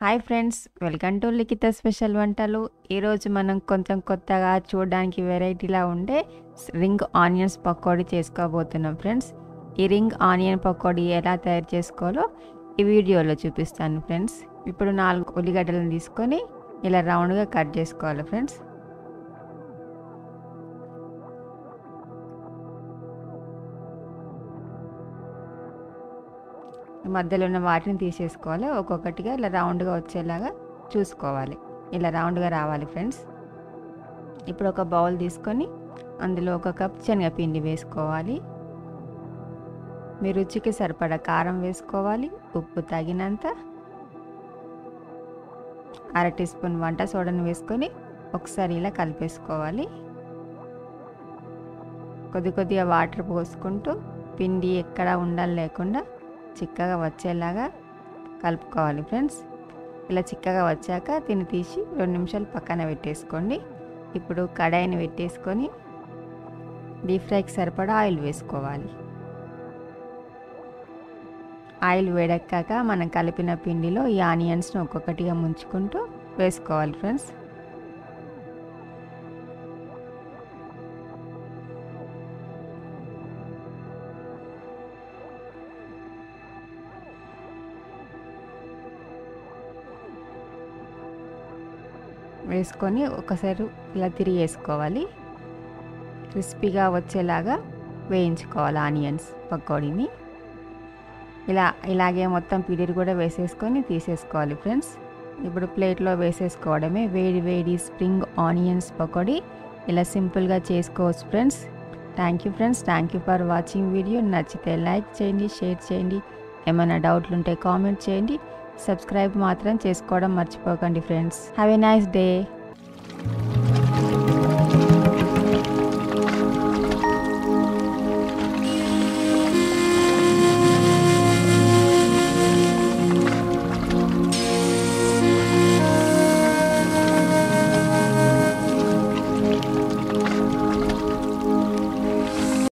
Hi friends, welcome to Likhita special వంటలు. ఈరోజు మనం కొంచెం కొత్తగా చూడడానికి వెరైటీలా ఉండే రింగ్ ఆనియన్స్ పకోడీ చేసుకోబోతున్నాం ఫ్రెండ్స్. ఈ రింగ్ ఆనియన్ పకోడీ ఎలా తయారు చేసుకోవాలో ఈ వీడియోలో చూపిస్తాను ఫ్రెండ్స్. ఇప్పుడు 4 ఉల్లిగడ్డలను తీసుకొని ఇలా రౌండ్గా కట్ చేసుకోవాలి ఫ్రెండ్స్. మధ్యలో ఉన్న వాటిని తీసేసుకోవాలి. ఒక్కొక్కటిగా ఇలా రౌండ్గా వచ్చేలాగా చూసుకోవాలి. ఇలా రౌండ్గా రావాలి ఫ్రెండ్స్. ఇప్పుడు ఒక బౌల్ తీసుకొని అందులో 1 కప్ శనగపిండి వేసుకోవాలి. మీ రుచికి సరిపడా కారం వేసుకోవాలి. ఉప్పు తగినంత, 1/2 టీ స్పూన్ వంట సోడాను వేసుకొని ఒకసారి ఇలా కలిపేసుకోవాలి. కొద్దిగా వాటర్ పోసుకుంటూ పిండి ఎక్కడ ఉండాలి లేకుండా చిక్కగా వచ్చేలాగా కలుపుకోవాలి ఫ్రెండ్స్. ఇలా చిక్కగా వచ్చాక దీన్ని తీసి 2 నిమిషాలు పక్కన పెట్టేసుకోండి. ఇప్పుడు కడాయిని పెట్టేసుకొని డీప్ ఫ్రైకి సరిపడా ఆయిల్ వేసుకోవాలి. ఆయిల్ వేడెక్కాక మనం కలిపిన పిండిలో ఈ ఆనియన్స్ని ఒక్కొక్కటిగా ముంచుకుంటూ వేసుకోవాలి ఫ్రెండ్స్. వేసుకొని ఒకసారి ఇలా తిరిగేసుకోవాలి. క్రిస్పీగా వచ్చేలాగా వేయించుకోవాలి ఆనియన్స్ పకోడీని. ఇలాగే మొత్తం పిండి కూడా వేసేసుకొని తీసేసుకోవాలి ఫ్రెండ్స్. ఇప్పుడు ప్లేట్లో వేసేసుకోవడమే. వేడి స్ప్రింగ్ ఆనియన్స్ పకోడీ ఇలా సింపుల్గా చేసుకోవచ్చు friends. Thank you friends. Thank you for watching video. నచ్చితే లైక్ చేయండి, షేర్ చేయండి. ఏమైనా డౌట్లు ఉంటే కామెంట్ చేయండి. సబ్స్క్రైబ్ మాత్రం చేసుకోవడం మర్చిపోకండి friends. Have a nice day.